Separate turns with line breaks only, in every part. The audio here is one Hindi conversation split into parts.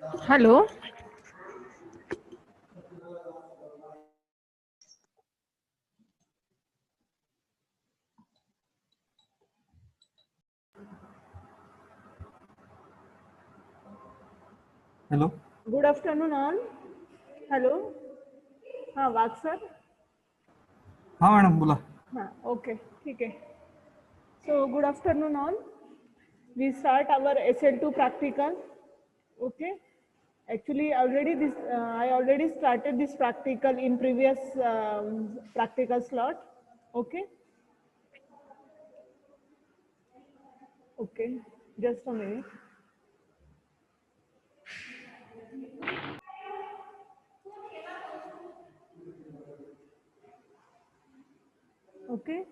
Hello.
Hello,
good afternoon all. Hello. हाँ वाग सर।
हाँ मैडम बोला।
हाँ ओके ठीक है। So good afternoon all. We start our SL2 practical. Okay. Actually, I already started this practical in previous practical slot. Okay. Okay. Just a minute. Okay.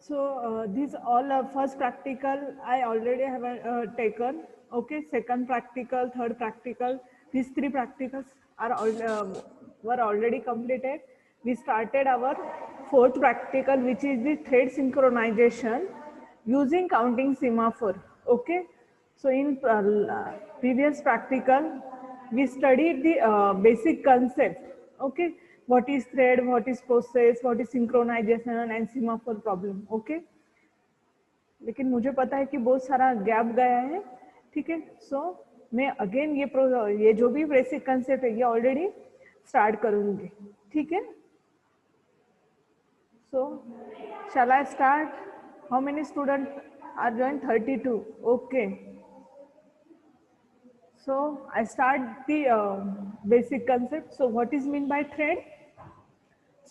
So these all first practical I already have taken. Okay. Second practical, third practical. These three practicals are were already completed. We started our fourth practical, which is the thread synchronization using counting semaphore. Okay. So in previous practical, we studied the basic concept. Okay, what is thread, what is process, what is synchronization and semaphore problem. Okay, लेकिन मुझे पता है कि बहुत सारा गैप गया है। ठीक है, सो मैं अगेन ये जो भी बेसिक कंसेप्ट है ये ऑलरेडी स्टार्ट करूंगी। ठीक है, so shall I start? How many student are join? 32। Okay, so I start the basic concept. So what is mean by thread?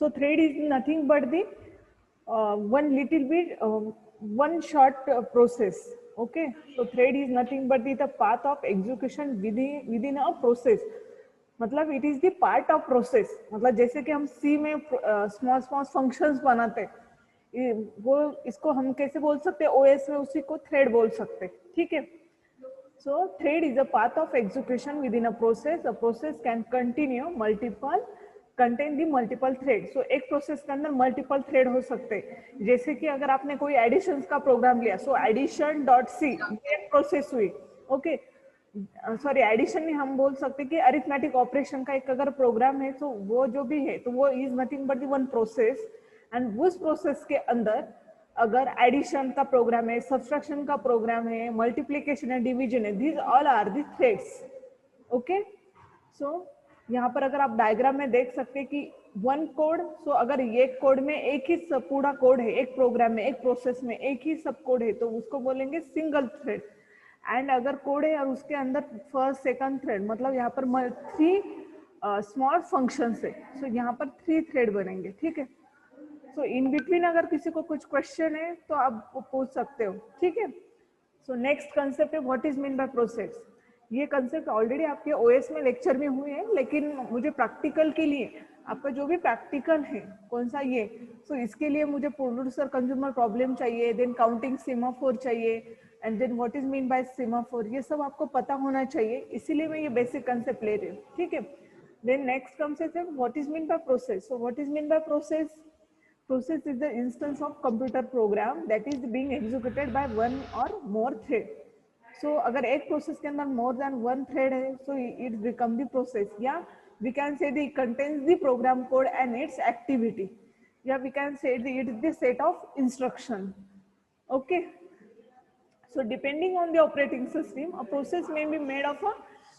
So thread is nothing but the one little bit one short process. Okay, so thread is nothing but the path of execution within a process. मतलब it is the part of process. मतलब जैसे कि हम सी में स्मॉल स्मॉल फंक्शंस बनाते हैं, वो इसको हम कैसे बोल सकते हैं, ओएस में उसी को थ्रेड बोल सकते हैं। ठीक है, so thread is a path of execution within a process. A process can continue contain the multiple thread. So एक प्रोसेस के अंदर मल्टीपल थ्रेड हो सकते हैं। जैसे कि अगर आपने कोई एडिशन का प्रोग्राम लिया, सो एडिशन डॉट सी एक प्रोसेस हुई। ओके, सॉरी एडिशन में हम बोल सकते कि अरिथमेटिक ऑपरेशन का एक अगर प्रोग्राम है, तो वो जो भी है तो वो is nothing but the one process. And उस प्रोसेस के अंदर अगर एडिशन का प्रोग्राम है, सब्सट्रैक्शन का प्रोग्राम है, मल्टीप्लिकेशन है, डिवीजन है, these all are the threads. Okay, so यहाँ पर अगर आप डायग्राम में देख सकते हैं कि वन कोड, सो अगर ये कोड में एक ही सब पूरा कोड है, एक प्रोग्राम में एक प्रोसेस में एक ही सब कोड है, तो उसको बोलेंगे सिंगल थ्रेड। एंड अगर कोड है और उसके अंदर फर्स्ट सेकंड थ्रेड, मतलब यहाँ पर थ्री स्मॉल फंक्शंस है, सो यहाँ पर थ्री थ्रेड बनेंगे। ठीक है, सो इन बिटवीन अगर किसी को कुछ क्वेश्चन है तो आप पूछ सकते हो। ठीक है, सो नेक्स्ट कंसेप्ट है what is mean by process. ये कंसेप्ट ऑलरेडी आपके ओएस में लेक्चर में हुए हैं, लेकिन मुझे प्रैक्टिकल के लिए आपका जो भी प्रैक्टिकल है कौन सा ये, सो इसके लिए मुझे प्रोड्यूसर कंज्यूमर प्रॉब्लम चाहिए, देन काउंटिंग सेमाफोर चाहिए, and then what is mean by semaphore, ये सब आपको पता होना चाहिए, इसीलिए मैं ये बेसिक कंसेप्ट ले रही हूँ। ठीक है, देन नेक्स्ट कंसेप्ट है what is mean by process. So what is mean by process? Process is the instance of computer program that is being executed by one or more thread. So अगर एक प्रोसेस के अंदर more than one thread है, so it become the process. या we can say the contains the program code and its activity. या we can say it is the set of instruction. Okay. So depending on the operating system, a process may be made of a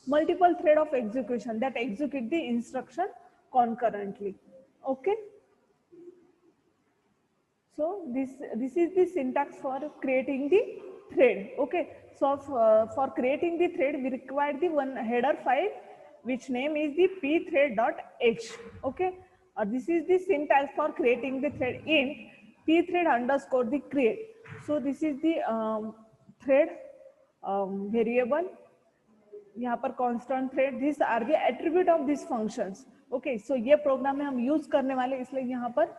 multiple thread of execution that execute the instruction concurrently. Okay. So this is the syntax for creating the thread. Okay, so for creating the thread we require the one header file which name is the pthread.h. Okay, this is the syntax for creating the thread in pthread underscore the create. So this is the thread variable, यहाँ पर constant thread, these are the attribute of these functions. Okay, so ये प्रोग्राम में हम यूज करने वाले, इसलिए यहाँ पर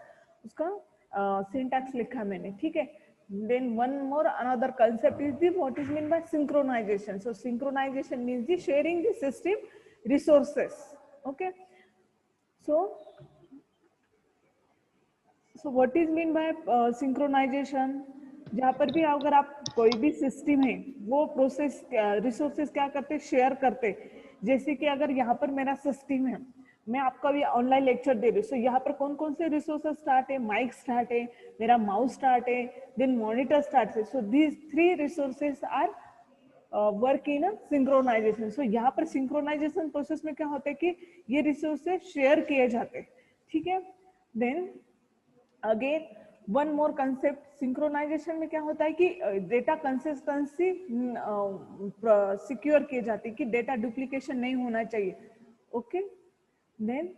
उसका सिंटैक्स लिखा है मैंने। ठीक है, then one more another concept is the what is mean by synchronization. So synchronization means the sharing the system resources. Okay, so what is mean by synchronization? जहाँ पर भी अगर आप कोई भी सिस्टम है वो प्रोसेस रिसोर्सेज क्या करते, शेयर करते, जैसे कि अगर यहाँ पर मेरा सिस्टम है, मैं आपका भी ऑनलाइन लेक्चर दे रही हूँ, सो यहाँ पर कौन कौन से रिसोर्सेज स्टार्ट है, माइक स्टार्ट है, मेरा माउस स्टार्ट है, देन मॉनिटर स्टार्ट है। So these 3 resources are work in synchronisation. So यहाँ पर सिंक्रोनाइजेशन प्रोसेस में क्या होता है कि ये रिसोर्सेज शेयर किए जाते हैं, ठीक है। Then again one more concept, synchronization में क्या होता है कि डेटा कंसिस्टेंसी सिक्योर की जाती है कि डेटा डुप्लीकेशन नहीं होना चाहिए, okay. Then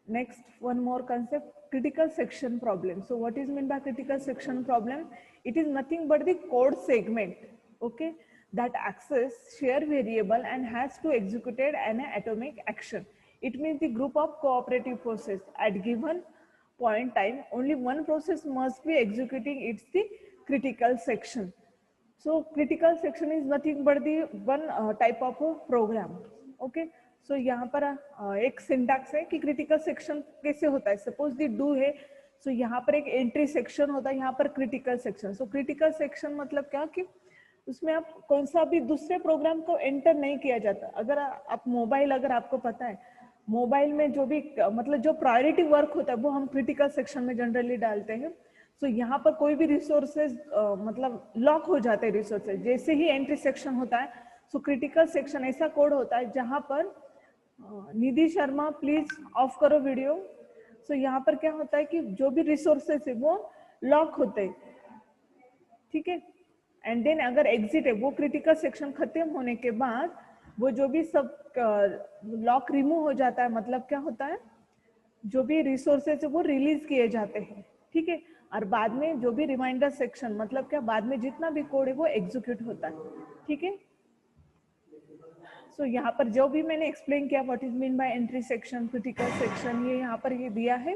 next one more concept, critical section problem. So what is meant by critical section problem? It is nothing but the code segment, okay, that access share variable and has to executed an atomic action. It means the group of cooperative process at given point time only one process must be executing, it's the critical section. So critical section is nothing but the one type of a program, okay. सो यहाँ पर एक सिंटैक्स है कि क्रिटिकल सेक्शन कैसे होता है। सपोज दी डू है, सो यहाँ पर एक एंट्री सेक्शन होता है, यहाँ पर critical section. So critical section मतलब क्या कि उसमें आप कौन सा भी दूसरे प्रोग्राम को एंटर नहीं किया जाता। अगर आप मोबाइल, अगर आपको पता है मोबाइल में जो भी मतलब जो प्रायोरिटी वर्क होता है वो हम क्रिटिकल सेक्शन में जनरली डालते हैं। सो यहाँ पर कोई भी रिसोर्सेज मतलब लॉक हो जाते हैं रिसोर्सेज जैसे ही एंट्री सेक्शन होता है। सो क्रिटिकल सेक्शन ऐसा कोड होता है जहाँ पर निधि शर्मा प्लीज ऑफ करो वीडियो। सो यहाँ पर क्या होता है कि जो भी रिसोर्सेस है वो लॉक होते हैं, ठीक है। एंड देन अगर एग्जिट है, वो क्रिटिकल सेक्शन खत्म होने के बाद वो जो भी सब लॉक रिमूव हो जाता है, मतलब क्या होता है जो भी रिसोर्सेस है वो रिलीज किए जाते हैं, ठीक है। और बाद में जो भी रिमाइंडर सेक्शन मतलब क्या बाद में जितना भी कोड है वो एग्जीक्यूट होता है, ठीक है। सो यहाँ पर जो भी मैंने एक्सप्लेन किया what is mean bye entry section, critical section, ये यहाँ पर ये दिया है।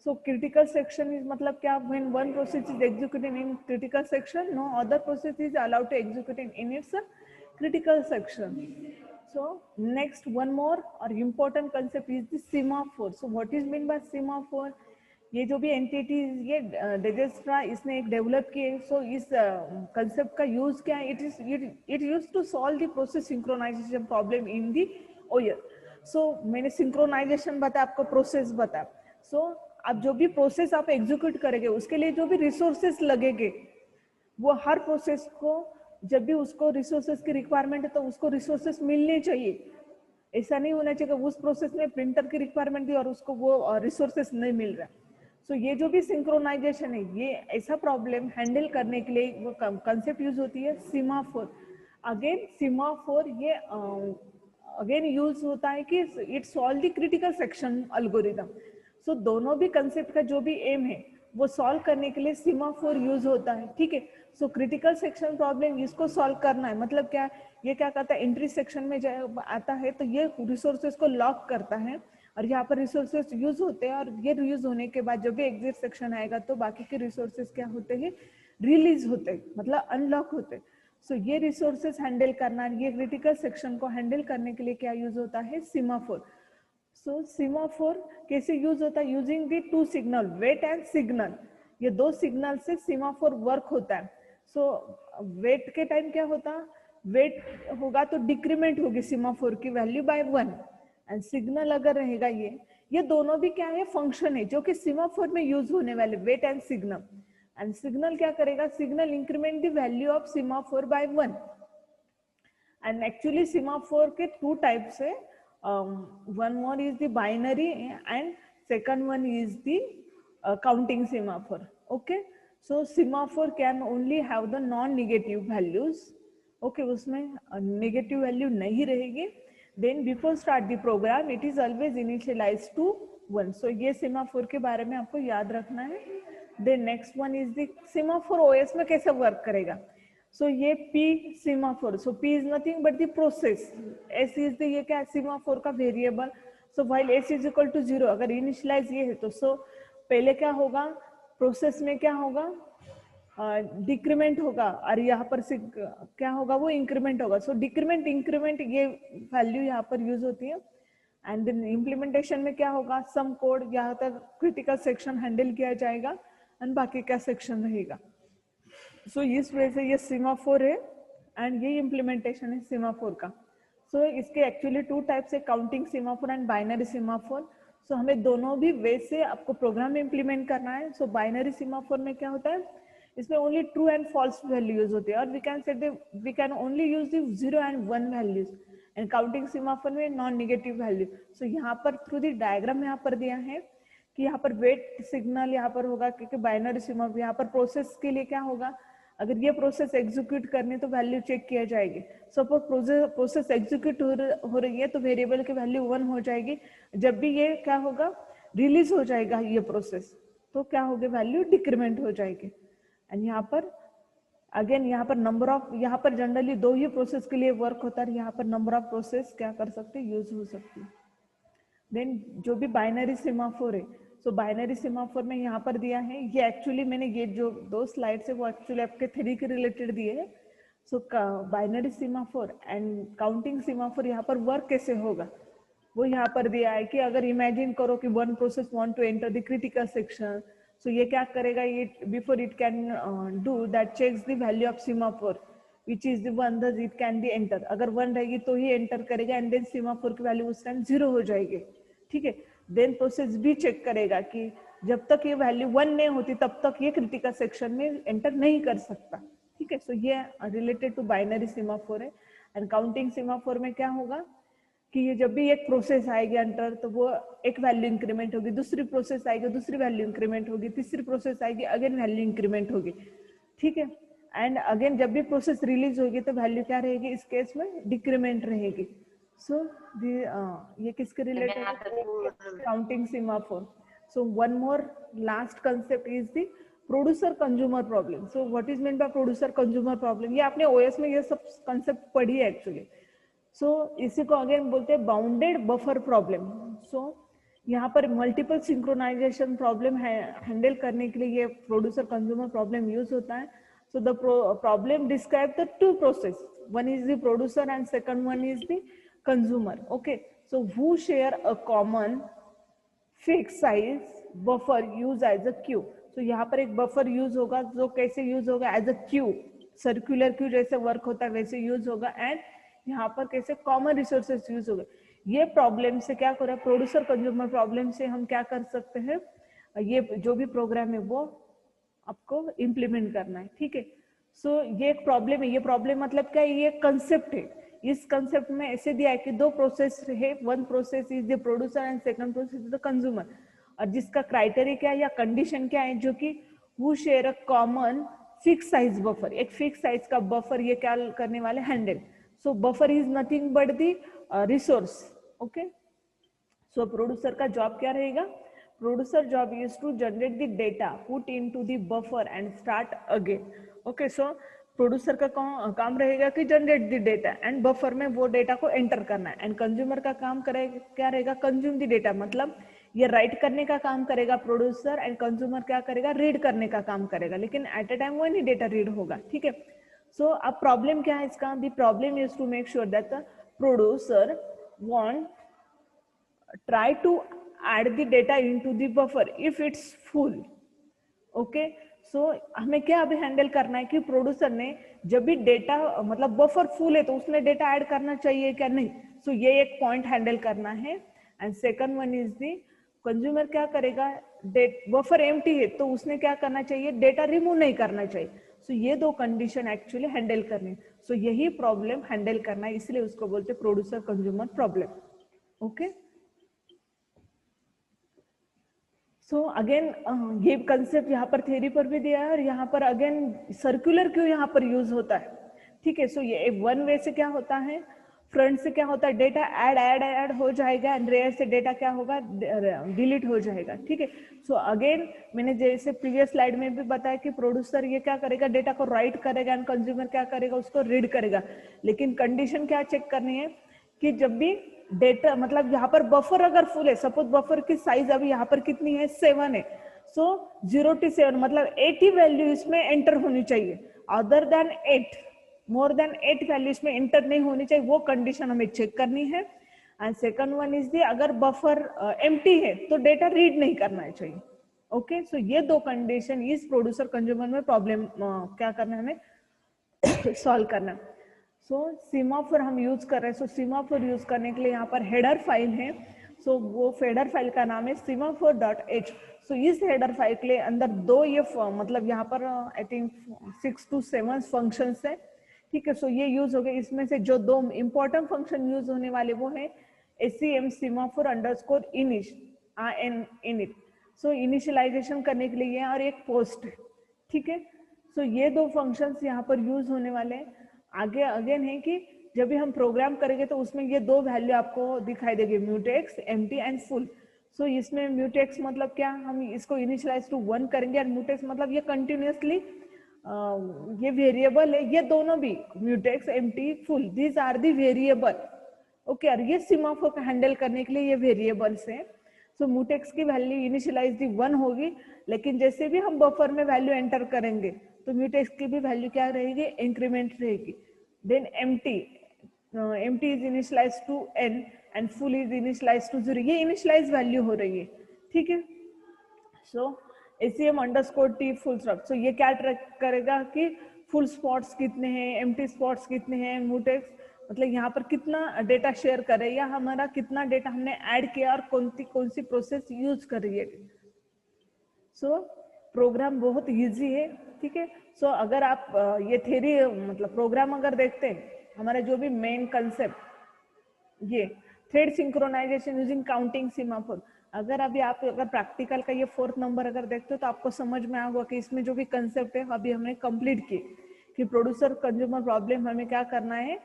सो क्रिटिकल सेक्शन इज मतलब क्या, when one process is executed in critical section no other process is allowed to execute in its critical section. So next one more और important concept is the semaphore. So what is mean by semaphore, ये जो भी एंटिटीज ये डिजस्ट्रा इसने एक डेवलप किए। सो इस कंसेप्ट का यूज क्या है, it use to solve the process synchronisation problem in the ओयर। सो मैंने सिंक्रोनाइजेशन बताया, आपको प्रोसेस बताया। सो अब जो भी प्रोसेस आप एग्जीक्यूट करेंगे उसके लिए जो भी रिसोर्सेस लगेंगे वो हर प्रोसेस को जब भी उसको रिसोर्सेस की रिक्वायरमेंट है तो उसको रिसोर्सेस मिलने चाहिए। ऐसा नहीं होना चाहिए कि उस प्रोसेस में प्रिंटर की रिक्वायरमेंट थी और उसको वो रिसोर्सेस नहीं मिल रहा। सो ये जो भी सिंक्रोनाइजेशन है ये ऐसा प्रॉब्लम हैंडल करने के लिए वो कंसेप्ट यूज होती है सीमाफोर। अगेन सीमाफोर ये अगेन यूज होता है कि it solve the critical section algorithm. So दोनों भी कंसेप्ट का जो भी एम है वो सॉल्व करने के लिए सीमाफोर यूज होता है, ठीक है। सो क्रिटिकल सेक्शन प्रॉब्लम इसको सॉल्व करना है, मतलब क्या, ये क्या करता है एंट्री सेक्शन में जब आता है तो ये रिसोर्सेज को लॉक करता है और यहाँ पर रिसोर्सेज यूज होते हैं और ये यूज होने के बाद जब भी एग्जिट सेक्शन आएगा तो बाकी के रिसोर्सेज क्या होते हैं, रिलीज होते हैं, मतलब अनलॉक होते हैं। सो ये रिसोर्सेज हैंडल करना, ये क्रिटिकल सेक्शन को हैंडल करने के लिए क्या यूज होता है, सीमाफोर। सो सीमाफोर कैसे यूज होता है, using the two signal wait and signal, ये दो सिग्नल से सीमाफोर वर्क होता है। सो वेट के टाइम क्या होता, वेट होगा तो डिक्रीमेंट होगी सीमाफोर की वैल्यू बाय 1 एंड सिग्नल अगर रहेगा ये दोनों भी क्या है, फंक्शन है जो कि सीमाफोर में यूज होने वाले wait and signal. And signal क्या करेगा, signal increment the value of semaphore by 1। And actually semaphore के टू टाइप्स है, one more is the binary and second one is the counting semaphore, okay. So semaphore can only have the non-negative values, okay, उसमें negative value नहीं रहेगी। then before start the program it is always initialized to 1। so ये semaphore के बारे में आपको याद रखना है। then next one is the semaphore OS में कैसे वर्क करेगा। So ये P semaphore, so P is nothing but the process, S is the ये क्या semaphore का variable। so while S is equal to 0 अगर initialize ये है तो so पहले क्या होगा, process में क्या होगा, डिक्रीमेंट होगा और यहाँ पर क्या होगा, वो इंक्रीमेंट होगा। सो डिक्रीमेंट इंक्रीमेंट ये वैल्यू यहाँ पर यूज होती है। एंड देन इम्प्लीमेंटेशन में क्या होगा, सम कोड यहाँ तक क्रिटिकल सेक्शन हैंडल किया जाएगा एंड बाकी का सेक्शन रहेगा। सो इस वजह से ये सीमाफोर है एंड ये इम्प्लीमेंटेशन है सीमाफोर का। सो इसके एक्चुअली टू टाइप्स है, counting semaphore and binary semaphore. So हमें दोनों भी वे से आपको प्रोग्राम इम्प्लीमेंट करना है। सो बाइनरी सीमाफोर में क्या होता है, इसमें only true and false values होते हैं, और we can only use the 0 and 1 values. And counting semaphore में नॉन नेगेटिव वैल्यू। सो यहाँ पर थ्रू द डायग्राम यहाँ पर दिया है कि यहाँ पर वेट सिग्नल यहाँ पर होगा, क्योंकि बाइनरी सीमाफोर यहाँ पर प्रोसेस के लिए क्या होगा, अगर ये प्रोसेस एग्जीक्यूट करनी तो वैल्यू चेक किया जाएगी। सपोज प्रोसेस एग्जीक्यूट हो रही है तो वेरिएबल की वैल्यू 1 हो जाएगी। जब भी ये क्या होगा, रिलीज हो जाएगा ये प्रोसेस, तो क्या होगी, वैल्यू डिक्रीमेंट हो जाएगी। एंड यहाँ पर अगेन यहाँ पर नंबर ऑफ, यहाँ पर जनरली 2 ही प्रोसेस के लिए वर्क होता है, यहाँ पर नंबर ऑफ प्रोसेस क्या कर सकते हैं, यूज हो सकती है। देन जो भी बाइनरी सीमाफोर है, सो बाइनरी सीमाफोर में यहाँ पर दिया है, ये एक्चुअली मैंने ये जो 2 स्लाइड्स है वो एक्चुअली आपके 3 के रिलेटेड दिए है। सो binary semaphore and counting semaphore यहाँ पर वर्क कैसे होगा वो यहाँ पर दिया है कि अगर इमेजिन करो कि 1 process want to enter the critical section, so ये क्या करेगा, ये before it can do that checks the value of semaphore which is the 1 that it can be enter. अगर 1 रहेगी तो ही एंटर करेगा, एंड देन सीमाफोर की वैल्यू उस टाइम 0 हो जाएगी। ठीक है, देन प्रोसेस भी चेक करेगा कि जब तक ये वैल्यू 1 नहीं होती तब तक ये क्रिटिकल सेक्शन में एंटर नहीं कर सकता। ठीक है, सो ये रिलेटेड टू बाइनरी सीमाफोर है। एंड काउंटिंग सीमाफोर में क्या होगा कि ये जब भी एक प्रोसेस आएगी अंदर तो वो एक वैल्यू इंक्रीमेंट होगी, दूसरी प्रोसेस आएगी दूसरी वैल्यू इंक्रीमेंट होगी, तीसरी प्रोसेस आएगी अगेन वैल्यू इंक्रीमेंट होगी। ठीक है, एंड अगेन जब भी प्रोसेस रिलीज होगी तो वैल्यू क्या रहेगी, इस केस में डिक्रीमेंट रहेगी। सो ये किसके रिलेटेड है, counting semaphore. So one more last concept is the producer consumer problem. So what is mean bye producer consumer problem, ये आपने ओएस में ये सब कंसेप्ट पढ़ी है एक्चुअली। सो इसी को अगेन बोलते हैं बाउंडेड बफर प्रॉब्लम। सो यहाँ पर मल्टीपल सिंक्रोनाइजेशन प्रॉब्लम है हैंडल करने के लिए ये प्रोड्यूसर कंज्यूमर प्रॉब्लम यूज होता है। So the problem describe the 2 process, one is the producer and second one is the consumer. Okay, so who share a common fixed size buffer use as a queue. So यहाँ पर एक बफर यूज होगा जो कैसे यूज होगा, as a queue, circular queue जैसे वर्क होता है वैसे यूज होगा। एंड यहाँ पर कैसे कॉमन रिसोर्सेस यूज होगा। ये प्रॉब्लम से क्या कर रहा है, प्रोड्यूसर कंज्यूमर प्रॉब्लम से हम क्या कर सकते हैं, ये जो भी प्रोग्राम है वो आपको इम्प्लीमेंट करना है। ठीक है, सो ये एक प्रॉब्लम है, ये प्रॉब्लम मतलब क्या है, ये कंसेप्ट है। इस कंसेप्ट में ऐसे दिया है कि 2 प्रोसेस है, 1 process is the producer and second process is the consumer, और जिसका क्राइटेरिया क्या है या कंडीशन क्या है, जो कि who share a common fix size buffer, एक फिक्स साइज का बफर ये क्या करने वाले, handle. So buffer is nothing but the resource. Okay, so producer का जॉब क्या रहेगा, producer job is to generate the data, put into the buffer and start again. Okay, so producer का काम रहेगा कि generate the data and buffer में वो डेटा को एंटर करना है। एंड कंज्यूमर का काम करेगा क्या रहेगा, कंज्यूम द डेटा, मतलब ये राइट करने का काम करेगा प्रोड्यूसर, एंड कंज्यूमर क्या करेगा, रीड करने का काम करेगा, लेकिन एट अ टाइम वन ही डेटा रीड होगा। ठीक है, सो अब प्रॉब्लम क्या है इसका, the problem is to make sure that the producer want try to add the data into the buffer if it's full. Okay, so हमें क्या अभी हैंडल करना है कि प्रोड्यूसर ने जब भी डेटा मतलब बफर फुल है तो उसमें डेटा ऐड करना चाहिए क्या नहीं। सो ये एक पॉइंट हैंडल करना है। And second one is the consumer क्या करेगा, बफर एम्प्टी है तो उसने क्या करना चाहिए, डेटा रिमूव नहीं करना चाहिए। सो ये 2 कंडीशन एक्चुअली हैंडल करनी। सो यही प्रॉब्लम हैंडल करना है, इसलिए उसको बोलते producer consumer problem. Okay, so again ये कंसेप्ट यहाँ पर थ्योरी पर भी दिया है, और यहाँ पर अगेन सर्कुलर क्यों यहाँ पर यूज होता है। ठीक है, सो ये 1 वे से क्या होता है, फ्रंट से क्या होता है, डेटा ऐड हो जाएगा, एंड रेयर से डेटा क्या होगा, डिलीट हो जाएगा। ठीक है, सो अगेन मैंने जैसे प्रीवियस स्लाइड में भी बताया कि प्रोड्यूसर ये क्या करेगा, डेटा को राइट करेगा, एंड कंज्यूमर क्या करेगा, उसको रीड करेगा। लेकिन कंडीशन क्या चेक करनी है कि जब भी डेटा मतलब यहाँ पर बफर अगर फुल है, सपोज बफर की साइज अभी यहाँ पर कितनी है, 7 है। सो 0 to 7 मतलब 8 ही वैल्यू इसमें एंटर होनी चाहिए, other than 8, more than 8 value इसमें एंटर नहीं होनी चाहिए, वो कंडीशन हमें चेक करनी है। And second one is the अगर बफर एम्प्टी है तो डेटा रीड नहीं करना चाहिए। ओके, सो ये 2 कंडीशन इस प्रोड्यूसर कंज्यूमर में प्रॉब्लम क्या करना है हमें सॉल्व करना। सो सीमाफोर हम यूज कर रहे हैं, सो सीमाफोर यूज करने के लिए यहाँ पर हेडर फाइल है, सो वो हेडर फाइल का नाम है semaphore.h। सो इस हेडर फाइल के लिए अंदर दो ये मतलब यहाँ पर आई थिंक 6 to 7 फंक्शंस है, ठीक है। सो ये यूज हो गए, इसमें से जो दो इंपॉर्टेंट फंक्शन यूज होने वाले वो है SEM semaphore अंडरस्कोर init। सो इनिशियलाइजेशन करने के लिए और एक पोस्ट है, ठीक है। सो ये दो फंक्शंस यहाँ पर यूज होने वाले हैं। आगे अगेन है कि जब भी हम प्रोग्राम करेंगे तो उसमें ये दो वैल्यू आपको दिखाई देगी, म्यूटेक्स एम्प्टी एंड फुल। सो इसमें म्यूटेक्स मतलब क्या, हम इसको इनिशियलाइज टू 1 करेंगे, और म्यूटेक्स मतलब ये कंटिन्यूसली ये वेरिएबल है, ये दोनों भी mutex empty full these are the variable, okay. और ये सीमाफोर को हैंडल करने के लिए ये वेरिएबल्स हैं। सो म्यूटेक्स की वैल्यू इनिशियलाइज दी 1 होगी, लेकिन जैसे भी हम बफर में वैल्यू एंटर करेंगे तो म्यूटेक्स की भी वैल्यू क्या रहेगी, इंक्रीमेंट रहेगी। Then empty is initialized to n and full is initialized to 0, ये इनिशियलाइज वैल्यू हो रही है, ठीक है। सो SEM_t फुल स्टॉप, सो ये क्या ट्रैक करेगा कि फुल स्पॉट्स कितने हैं, एम्प्टी स्पॉट्स कितने हैं, म्यूटेक्स मतलब यहाँ पर कितना डेटा शेयर करे या हमारा कितना डेटा हमने ऐड किया और कौन सी प्रोसेस यूज कर रही है। सो प्रोग्राम बहुत इजी है, ठीक है। सो अगर आप ये थ्योरी मतलब प्रोग्राम अगर देखते हैं, हमारा जो भी मेन कंसेप्ट ये thread synchronization using counting semaphore, अगर अभी आप अगर प्रैक्टिकल का ये 4th नंबर अगर देखते हो तो आपको समझ में आएगा कि इसमें जो भी कंसेप्ट है अभी हमने कंप्लीट किए कि प्रोड्यूसर कंज्यूमर प्रॉब्लम हमें क्या करना है,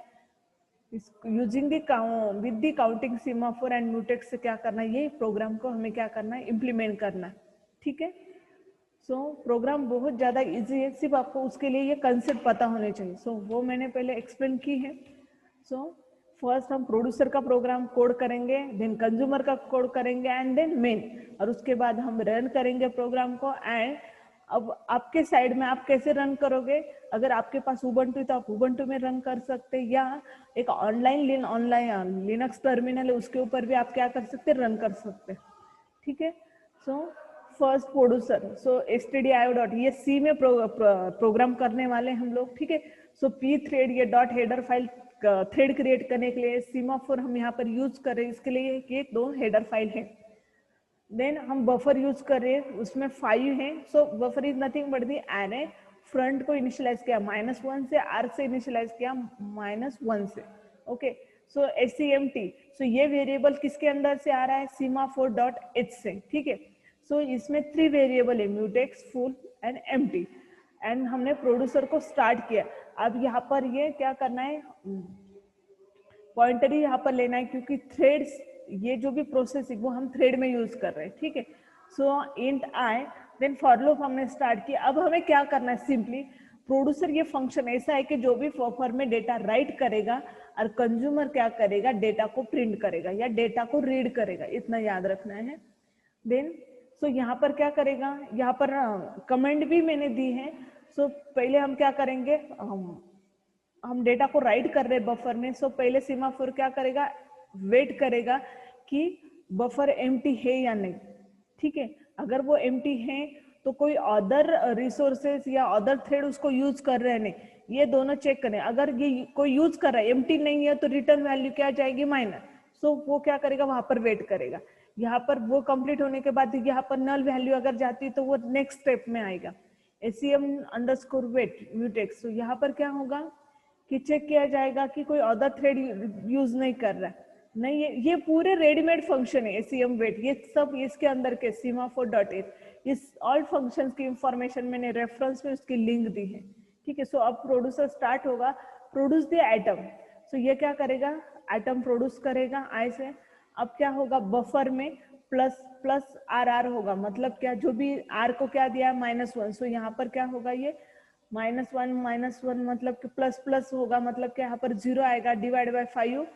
using with the counting semaphore and mutex से क्या करना है, ये प्रोग्राम को हमें क्या करना है, इम्प्लीमेंट करना है, ठीक है। सो प्रोग्राम बहुत ज़्यादा इजी है, सिर्फ आपको उसके लिए ये कंसेप्ट पता होने चाहिए। सो वो मैंने पहले एक्सप्लेन की है। सो फर्स्ट हम प्रोड्यूसर का प्रोग्राम कोड करेंगे, देन कंज्यूमर का कोड करेंगे एंड देन मेन, और उसके बाद हम रन करेंगे प्रोग्राम को। एंड अब आपके साइड में आप कैसे रन करोगे, अगर आपके पास उबंटू तो आप उबंटू में रन कर सकते हैं, या एक ऑनलाइन लिनक्स टर्मिनल है उसके ऊपर भी आप क्या कर सकते हैं, रन कर सकते हैं, ठीक है। सो फर्स्ट प्रोड्यूसर, सो stdio डॉट, ये सी में प्रोग्राम करने वाले हम लोग, ठीक है। सो पी थ्रेड ये dot header file thread create करने के लिए सीमाफोर हम यहाँ पर यूज कर रहे हैं, इसके लिए ये दो हेडर फाइल है। देन हम बफर यूज कर रहे हैं, उसमें 5 है। So buffer is nothing but the array, front को इनिशियलाइज किया -1 से, आर से इनिशियलाइज किया -1 से, ओके। सो SEMT, सो ये वेरिएबल किसके अंदर से आ रहा है, semaphore.h से, ठीक है। सो इसमें 3 वेरिएबल है, mutex, full and empty, and हमने प्रोड्यूसर को स्टार्ट किया। अब यहाँ पर ये क्या करना है, पॉइंटर ही यहाँ पर लेना है, क्योंकि थ्रेड्स ये जो भी प्रोसेस है वो हम थ्रेड में यूज कर रहे हैं, ठीक है। So int i, then for loop हमने स्टार्ट किया। अब हमें क्या करना है, सिंपली प्रोड्यूसर ये फंक्शन ऐसा है कि जो भी बफर में डेटा राइट करेगा और कंज्यूमर क्या करेगा, डेटा को प्रिंट करेगा या डेटा को रीड करेगा, इतना याद रखना है। देन सो यहाँ पर क्या करेगा, यहाँ पर कमेंट भी मैंने दी है। सो पहले हम क्या करेंगे, हम डेटा को राइट कर रहे हैं बफर में। सो पहले सीमाफोर क्या करेगा, वेट करेगा कि बफर एम्प्टी है या नहीं, ठीक है। अगर वो एम्प्टी है तो कोई अदर रिसोर्सेस या अदर थ्रेड उसको यूज कर रहे हैं नहीं, ये दोनों चेक करें। अगर ये कोई यूज कर रहा है, एम्प्टी नहीं है, तो रिटर्न वैल्यू क्या जाएगी, माइनस। सो वो क्या करेगा, वहां पर वेट करेगा। यहाँ पर वो कंप्लीट होने के बाद यहाँ पर नल वैल्यू अगर जाती है तो वो नेक्स्ट स्टेप में आएगा, SEM_wait म्यूटेक्स। तो यहाँ पर क्या होगा कि चेक किया जाएगा कि कोई अदर थ्रेड यूज नहीं कर रहा है, नहीं ये पूरे रेडीमेड फंक्शन है SEM_wait, ये सब इसके अंदर के semaphore.h, इस ऑल फंक्शंस की इंफॉर्मेशन मैंने रेफरेंस में उसकी लिंक दी है, ठीक है। सो अब प्रोड्यूसर स्टार्ट होगा, प्रोड्यूस द आइटम। सो ये क्या करेगा, आइटम प्रोड्यूस करेगा आई से। अब क्या होगा, बफर में प्लस RR होगा, मतलब क्या, जो भी R को क्या दिया है, -1। सो यहाँ पर क्या होगा, ये -1 मतलब कि प्लस होगा, मतलब क्या यहाँ पर 0 आएगा, divide by 5।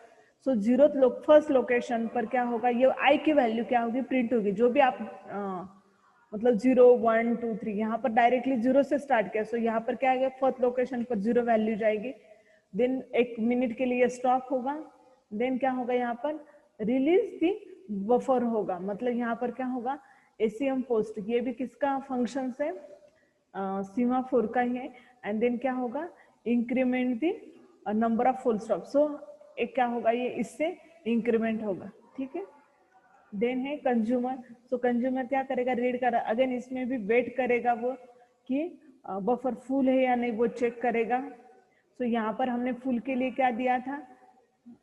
So 0th first location पर क्या होगा, ये I की वैल्यू क्या होगी, प्रिंट होगी, जो भी आप मतलब 0 1 2 3 यहाँ पर डायरेक्टली 0 से स्टार्ट किया। सो यहाँ पर क्या आएगा, फर्स्ट लोकेशन पर 0 वैल्यू जाएगी। देन 1 मिनट के लिए स्टॉप होगा। देन क्या होगा, यहाँ पर रिलीज दी बफर होगा, मतलब यहाँ पर क्या होगा, SEM पोस्ट, ये भी किसका फंक्शन है, सीमाफोर का ही है। एंड देन क्या होगा, increment the number of full stop. So एक क्या होगा, ये इससे इंक्रीमेंट होगा, ठीक है। देन है कंज्यूमर। सो कंज्यूमर क्या करेगा, रीड कर, अगेन इसमें भी वेट करेगा वो कि बफर फुल है या नहीं, वो चेक करेगा। सो यहाँ पर हमने फुल के लिए क्या दिया था,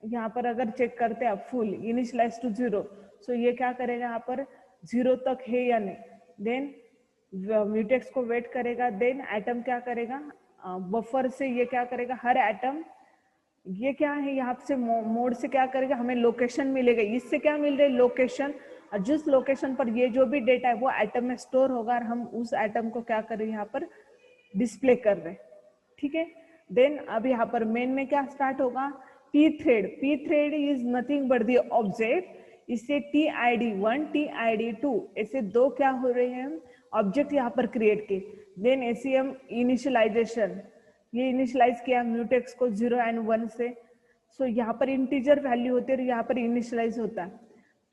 यहाँ पर अगर चेक करते हैं आप फुल इनिशियलाइज टू 0, सो ये क्या करेगा यहाँ पर 0 तक है या नहीं। देन म्यूटेक्स को वेट करेगा। देन एटम क्या करेगा, बफर से ये क्या करेगा, हर एटम ये क्या है यहाँ से मोड से क्या करेगा, हमें लोकेशन मिलेगा। इससे क्या मिल रहा है, लोकेशन। और जिस लोकेशन पर ये जो भी डेटा है वो एटम में स्टोर होगा और हम उस एटम को क्या कर रहे हैं यहाँ पर डिस्प्ले कर रहे हैं, ठीक है। देन अब यहाँ पर मेन में क्या स्टार्ट होगा, P thread. P thread is nothing but the object. इससे TID1 TID2 ऐसे दो क्या हो रहे हैं, ऑब्जेक्ट यहाँ पर क्रिएट किए। देन ACM इनिशियलाइजेशन, ये इनिशियलाइज किया म्यूटेक्स को 0 एंड 1 से। सो यहाँ पर इंटीजर वैल्यू होती है और यहाँ पर इनिशियलाइज होता है,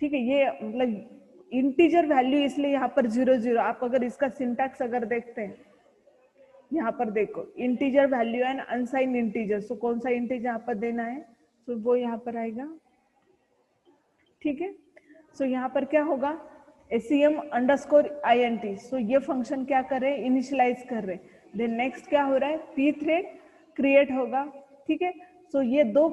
ठीक है। ये मतलब इंटीजर वैल्यू इसलिए यहाँ पर 0 0। आप अगर इसका सिंटैक्स अगर देखते हैं, यहाँ पर देखो integer value and unsigned integer. So कौन सा इंटीजर यहाँ पर देना है, सो वो यहाँ पर आएगा, ठीक है। सो यहाँ पर क्या होगा, ACM_INT। सो ये फंक्शन क्या कर रहे हैं, इनिशियलाइज कर रहे हैं। देन नेक्स्ट क्या हो रहा है, पी थ्रेड क्रिएट होगा, ठीक है। सो ये दो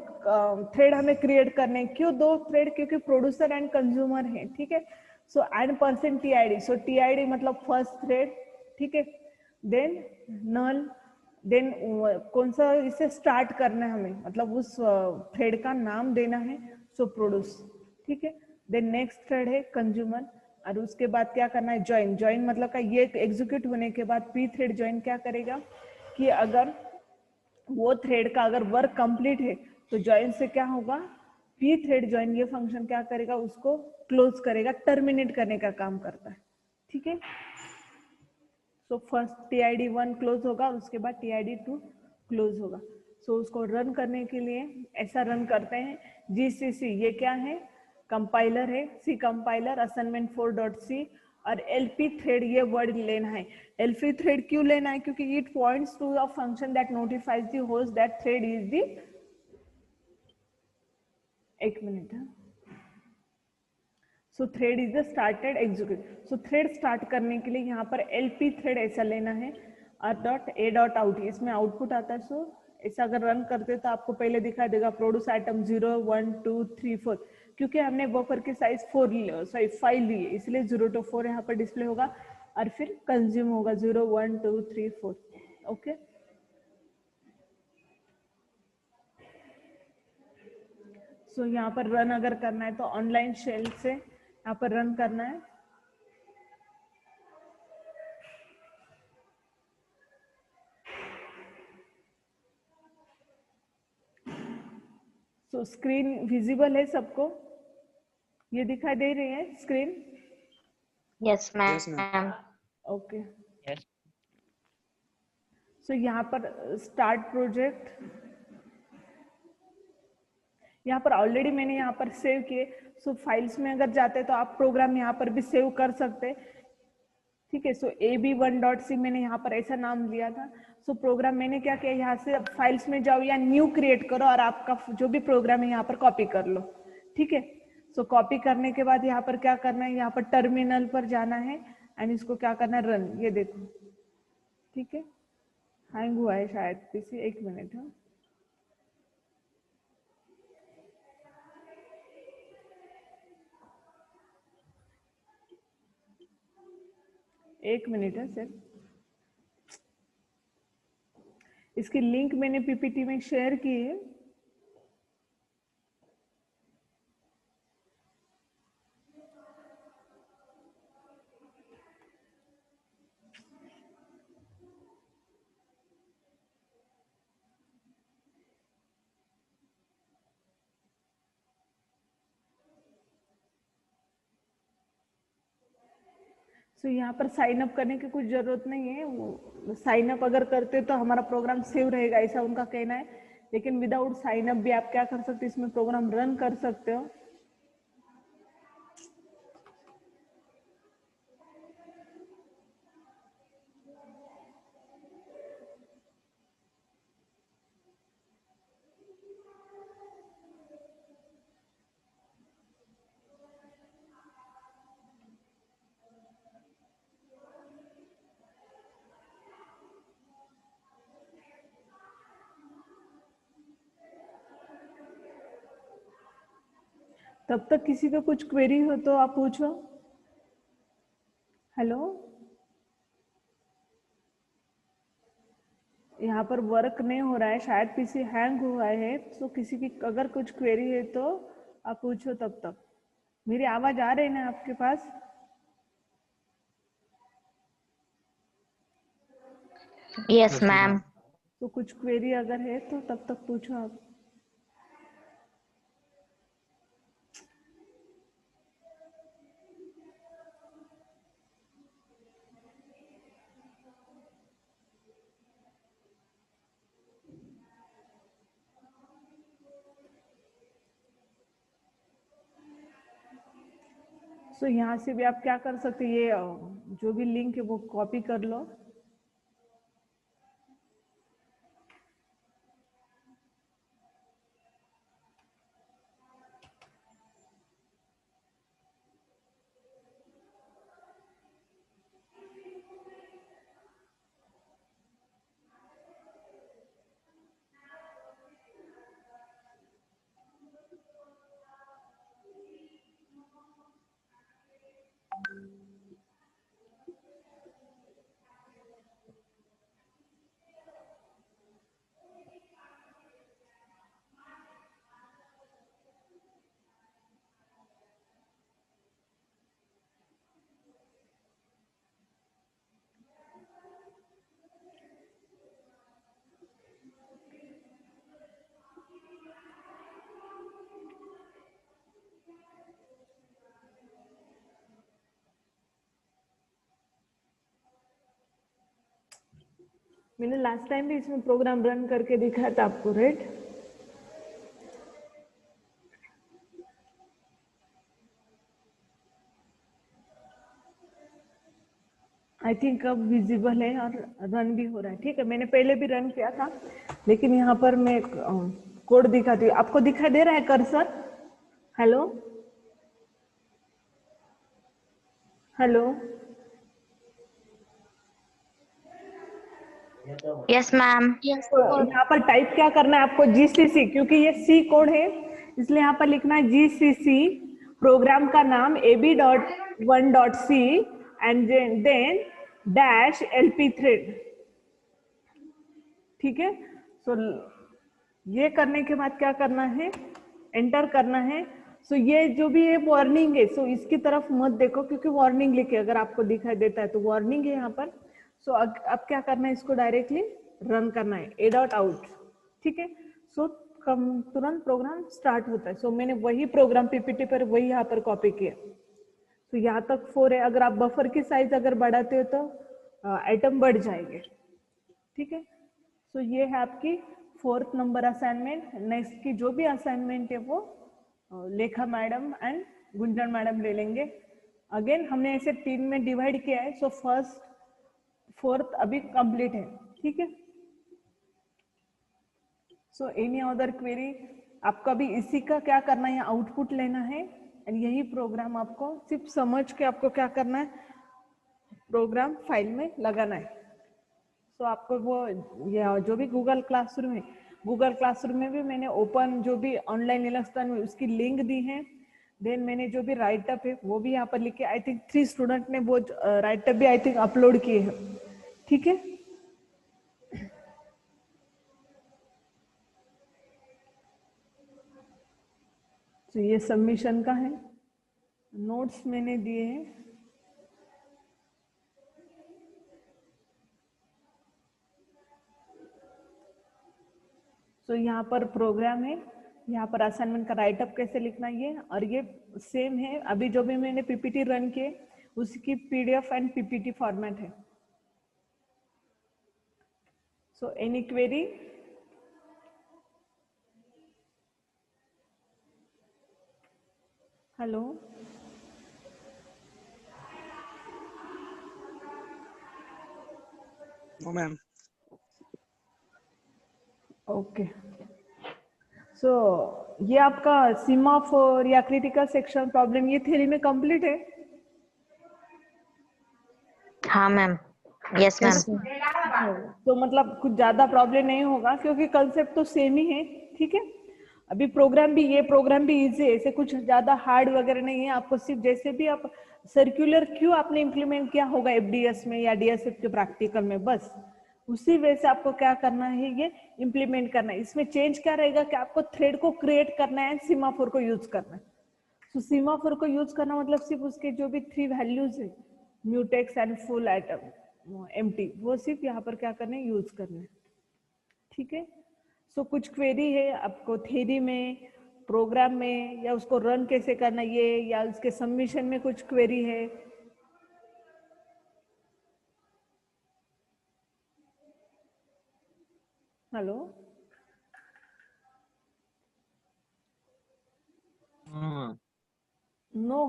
थ्रेड हमें क्रिएट करने हैं। क्यों दो थ्रेड, क्योंकि प्रोड्यूसर एंड कंज्यूमर है, ठीक है। So and %TID। So TID मतलब फर्स्ट थ्रेड, ठीक है। देन नल, देन कौन सा इसे स्टार्ट करना है हमें, मतलब उस थ्रेड का नाम देना है, सो प्रोड्यूस, ठीक है। देन नेक्स्ट थ्रेड है कंज्यूमर, और उसके बाद क्या करना है, ज्वाइन। ज्वाइन मतलब का ये एग्जीक्यूट होने के बाद पी थ्रेड ज्वाइन क्या करेगा कि अगर वो थ्रेड का अगर वर्क कंप्लीट है तो ज्वाइन से क्या होगा, पी थ्रेड ज्वाइन ये फंक्शन क्या करेगा, उसको क्लोज करेगा, टर्मिनेट करने का काम करता है, ठीक है। सो फर्स्ट TID1 क्लोज होगा और उसके बाद TID2 क्लोज होगा। सो उसको रन करने के लिए ऐसा रन करते हैं, GCC ये क्या है, कंपाइलर है, C कंपाइलर असाइनमेंट 4.c, और LP थ्रेड ये वर्ड लेना है। LP थ्रेड क्यों लेना है, क्योंकि it points to a function that notifies the host that thread is the, एक मिनट है। So thread is the started execute. So thread start करने के लिए यहाँ पर LP थ्रेड ऐसा लेना है, r.a.out, इसमें आउटपुट आता है। सो ऐसा अगर रन करते तो आपको पहले दिखाई देगा प्रोड्यूस आइटम 0 1 2 3 4, क्योंकि हमने बफर की साइज 5 ली है, इसलिए 0 to 4 यहाँ पर डिस्प्ले होगा, और फिर कंज्यूम होगा 0 1 2 3 4, ओके। सो यहाँ पर रन अगर करना है तो ऑनलाइन शेल से यहाँ पर रन करना है। सो स्क्रीन विजिबल है सबको, ये दिखाई दे रही है screen,
Yes, ma'am.
Yes, ma'am.
Okay.
Yes.
सो यहाँ पर स्टार्ट प्रोजेक्ट, यहाँ पर ऑलरेडी मैंने यहाँ पर सेव किए। सो फाइल्स में अगर जाते तो आप प्रोग्राम यहाँ पर भी सेव कर सकते, ठीक है। सो AB1.c मैंने यहाँ पर ऐसा नाम दिया था। सो प्रोग्राम मैंने क्या किया, यहाँ से फाइल्स में जाओ या न्यू क्रिएट करो और आपका जो भी प्रोग्राम है यहाँ पर कॉपी कर लो, ठीक है। सो कॉपी करने के बाद यहाँ पर क्या करना है, यहाँ पर टर्मिनल पर जाना है एंड इसको क्या करना है, रन। ये देखो, ठीक है, हैंग हुआ है शायद पीसी, एक मिनट है। एक मिनट है सर, इसकी लिंक मैंने PPT में शेयर की है। सो यहाँ पर साइन अप करने की कुछ जरूरत नहीं है, वो साइन अप अगर करते तो हमारा प्रोग्राम सेव रहेगा ऐसा उनका कहना है, लेकिन विदाउट साइन अप भी आप क्या कर सकते हो, इसमें प्रोग्राम रन कर सकते हो। तब तक किसी को कुछ क्वेरी हो तो आप पूछो। हेलो, यहाँ पर वर्क नहीं हो रहा है, शायद पीसी हैंग हुआ है, तो किसी की अगर कुछ क्वेरी है तो आप पूछो तब तक। मेरी आवाज आ रही है ना आपके पास?
Yes,
Yes,
ma'am.
madam.
तो कुछ क्वेरी अगर है तो तब तक पूछो आप। सो यहाँ से भी आप क्या कर सकते हैं, ये जो भी लिंक है वो कॉपी कर लो। मैंने लास्ट टाइम भी इसमें प्रोग्राम रन करके दिखाया था आपको, राइट? आई थिंक अब विजिबल है और रन भी हो रहा है। ठीक है, मैंने पहले भी रन किया था, लेकिन यहाँ पर मैं कोड दिखाती हूँ। आपको दिखाई दे रहा है cursor? Hello hello,
Yes, ma'am.
तो यहाँ पर टाइप क्या करना है आपको? जीसीसी, क्योंकि ये सी कोड है इसलिए यहाँ पर लिखना है जीसीसी, प्रोग्राम का नाम ab.1.c and then dash LP thread. ठीक है, सो ये करने के बाद क्या करना है? एंटर करना है। सो ये जो भी है वार्निंग है, सो इसकी तरफ मत देखो, क्योंकि वार्निंग लिखे अगर आपको दिखाई देता है तो वार्निंग है यहाँ पर। सो अब क्या करना है? इसको डायरेक्टली रन करना है, a.out। ठीक है, सो तुरंत प्रोग्राम स्टार्ट होता है। सो मैंने वही प्रोग्राम पीपीटी पर वही यहाँ पर कॉपी किया। तो यहाँ तक 4 है। अगर आप बफर की साइज अगर बढ़ाते हो तो आइटम बढ़ जाएंगे। ठीक है, सो ये है आपकी 4th नंबर असाइनमेंट। नेक्स्ट की जो भी असाइनमेंट है वो लेखा मैडम एंड गुंजन मैडम ले लेंगे। अगेन हमने ऐसे 3 में डिवाइड किया है, सो 1st 4th अभी कंप्लीट है। ठीक है, सो एनी अदर क्वेरी? आपका भी इसी का क्या करना है? आउटपुट लेना है एंड यही प्रोग्राम आपको सिर्फ समझ के आपको क्या करना है? प्रोग्राम फाइल में लगाना है। तो आपको वो या जो भी गूगल क्लासरूम है, गूगल क्लासरूम में भी मैंने ओपन जो भी ऑनलाइन इलेक्शन में उसकी लिंक दी है। देन मैंने जो भी राइटअप है वो भी यहाँ पर लिखे। आई थिंक 3 स्टूडेंट ने वो राइटअप भी आई थिंक अपलोड किए हैं। ठीक है, तो ये सबमिशन का है, नोट्स मैंने दिए हैं। तो यहाँ पर प्रोग्राम है, यहाँ पर असाइनमेंट का राइटअप कैसे लिखना है, और ये सेम है अभी जो भी मैंने पीपीटी रन किए उसकी पीडीएफ एंड पीपीटी फॉर्मेट है। So any query? Hello,
no ma'am.
Okay, so ये आपका सीमाफोर या क्रिटिकल सेक्शन प्रॉब्लम ये थ्योरी में कंप्लीट है।
हाँ मैम। Yes, ma'am.
तो मतलब कुछ ज्यादा प्रॉब्लम नहीं होगा क्योंकि कंसेप्ट तो सेम ही है। ठीक है, अभी प्रोग्राम भी, ये प्रोग्राम भी इजी है, ऐसे कुछ ज्यादा हार्ड वगैरह नहीं है। आपको सिर्फ जैसे भी आप सर्कुलर क्यों आपने इम्प्लीमेंट किया होगा एफडीएस में या डीएसएफ के प्रैक्टिकल में, बस उसी वजह से आपको क्या करना है, ये इम्प्लीमेंट करना है। इसमें चेंज क्या रहेगा कि आपको थ्रेड को क्रिएट करना है, सीमाफोर को यूज करना है। तो सीमाफोर को यूज करना मतलब सिर्फ उसके जो भी 3 वैल्यूज है, mutex and full item empty, वो सिर्फ यहाँ पर क्या करना है, यूज करना है। ठीक है। सो कुछ क्वेरी है आपको थ्योरी में, प्रोग्राम में, या उसको रन कैसे करना ये, या उसके सबमिशन में कुछ क्वेरी है? हेलो, नो,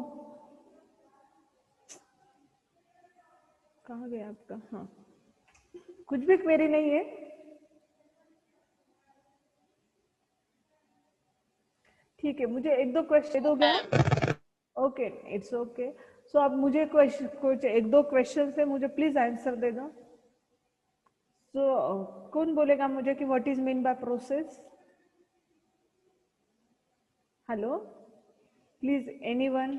कहाँ गया आपका? हाँ, कुछ भी क्वेरी नहीं है? ठीक है, मुझे एक दो क्वेश्चन दोगे आप? Okay, it's okay. सो आप मुझे क्वेश्चन, कुछ एक दो क्वेश्चन है, मुझे प्लीज आंसर दे दो। सो कौन बोलेगा मुझे कि what is mean by process? Hello, please anyone,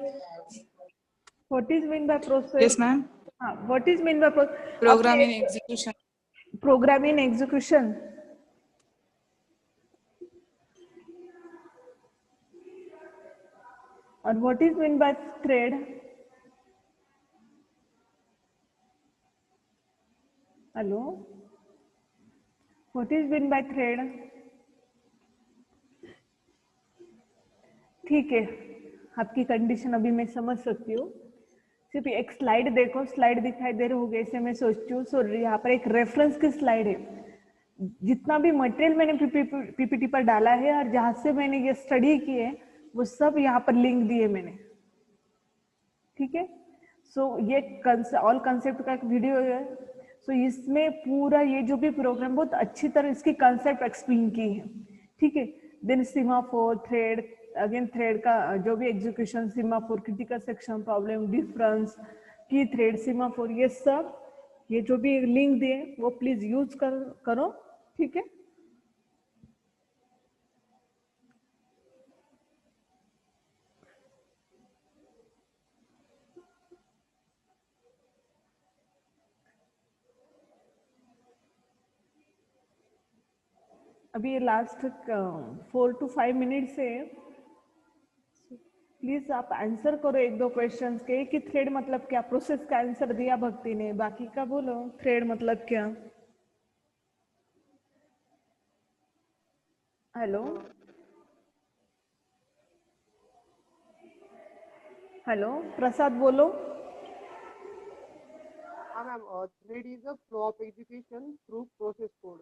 what is mean by process?
Yes, ma'am.
हाँ, what is mean by process?
Program
आपने
in execution.
Program in execution, और what is mean by thread? Hello, what is mean by thread? ठीक है, आपकी कंडीशन अभी मैं समझ सकती हूँ। सिर्फ एक स्लाइड देखो, स्लाइड दिखाई दे रही होगी ऐसे मैं सोचती हूँ। सो यहाँ पर एक रेफरेंस की स्लाइड है। जितना भी मटेरियल मैंने पीपीटी पर डाला है और जहाँ से मैंने ये स्टडी की है, वो सब यहाँ पर लिंक दिए मैंने। ठीक है। सो ये ऑल कंसेप्ट का एक वीडियो है। सो इसमें पूरा ये जो भी प्रोग्राम बहुत अच्छी तरह इसकी कंसेप्ट एक्सप्लेन की है। ठीक है। Then semaphore, thread, again thread का जो भी execution, semaphore, critical section problem, difference, की थ्रेड, सीमाफोर, ये सब, ये जो भी लिंक दिए वो प्लीज यूज करो। ठीक है। अभी ये लास्ट 4 to 5 मिनट से प्लीज आप आंसर करो एक दो क्वेश्चंस के कि थ्रेड मतलब क्या। प्रोसेस का आंसर दिया भक्ति ने, बाकी का बोलो थ्रेड मतलब क्या। हेलो, हेलो प्रसाद बोलो।
हाँ ma'am, thread is a flow of execution through process code.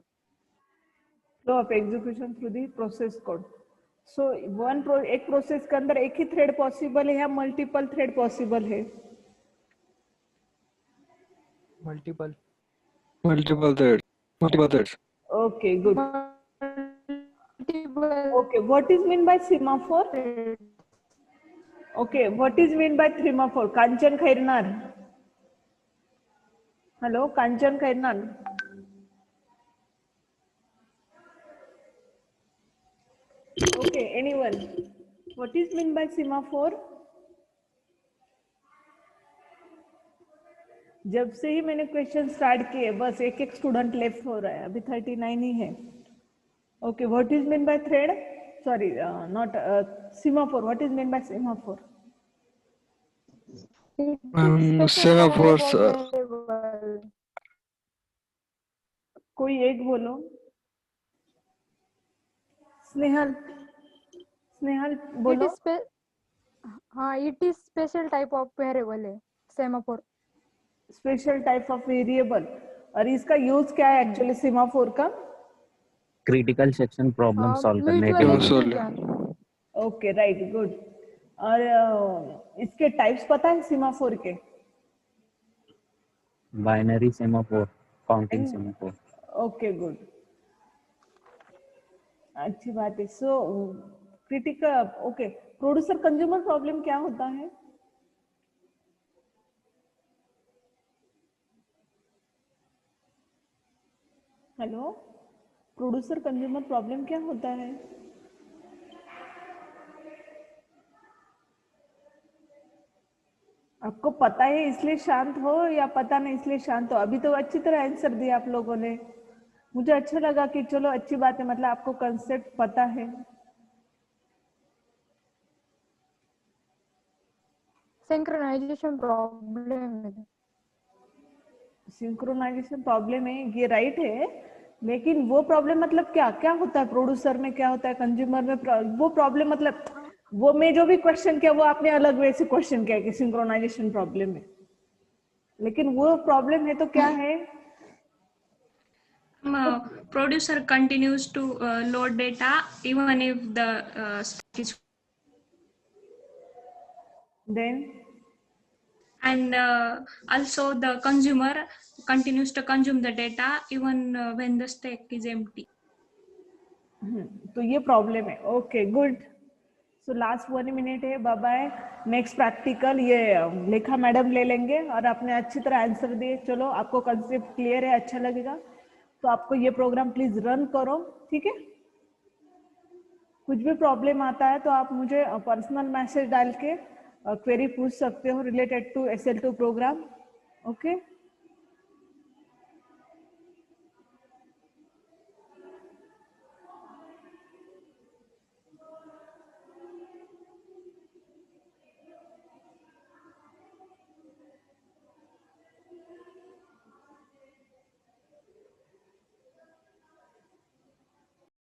Flow of execution through the process code. So एक प्रोसेस के अंदर एक ही थ्रेड पॉसिबल है या मल्टीपल थ्रेड पॉसिबल है?
Multiple.
Multiple threads. Multiple threads.
Okay good.
Multiple
okay, what is mean by semaphore?
threads.
Okay, what is mean by semaphore? Kanchan Khairnar, hello Kanchan Khairnar. Okay, anyone, what is mean by semaphore? जब से ही मैंने क्वेश्चन स्टार्ट किए बस एक एक स्टूडेंट लेफ्ट हो रहा है, अभी 39 ही है। Okay, what is mean by thread? Sorry, not semaphore, what is mean by semaphore?
Semaphores.
कोई एक बोलो। स्नेहल, स्नेहल
It
बोलो।
is हाँ, it is special type of variable है semaphore.
Special type of variable, और इसका यूज क्या है एक्चुअली सीमाफोर का?
क्रिटिकल सेक्शन प्रॉब्लम सॉल्व करने के
Mutual
लिए।
exclusion.
Okay right good. और इसके टाइप्स पता है सीमाफोर के?
Binary semaphore, counting semaphore.
Okay good, अच्छी बात है। So critical, okay, producer consumer problem क्या होता है? हेलो, प्रोड्यूसर कंज्यूमर प्रॉब्लम क्या होता है? आपको पता है इसलिए शांत हो या पता नहीं इसलिए शांत हो? अभी तो अच्छी तरह आंसर दिया आप लोगों ने। मुझे अच्छा लगा कि चलो अच्छी बात है, मतलब आपको कंसेप्ट पता है।
सिंक्रोनाइजेशन प्रॉब्लम है।
सिंक्रोनाइजेशन प्रॉब्लम है, ये राइट है, लेकिन वो प्रॉब्लम मतलब क्या क्या होता है? प्रोड्यूसर में क्या होता है, कंज्यूमर में वो प्रॉब्लम मतलब वो मैं जो भी क्वेश्चन किया वो आपने अलग वे से क्वेश्चन किया कि सिंक्रोनाइजेशन प्रॉब्लम है, लेकिन वो प्रॉब्लम है तो क्या है?
Producer continues to load data even if the stack is,
then
and also the consumer continues to consume the data even when the stack is empty.
तो ये प्रॉब्लम है। Okay good. So last 1 minute है, बाय बाय। नेक्स्ट प्रैक्टिकल ये लेखा मैडम ले लेंगे और आपने अच्छी तरह आंसर दिए। चलो आपको कंसेप्ट क्लियर है, अच्छा लगेगा तो आपको ये प्रोग्राम प्लीज रन करो, ठीक है? कुछ भी प्रॉब्लम आता है तो आप मुझे पर्सनल मैसेज डाल के क्वेरी पूछ सकते हो related to SL2 programme. Okay.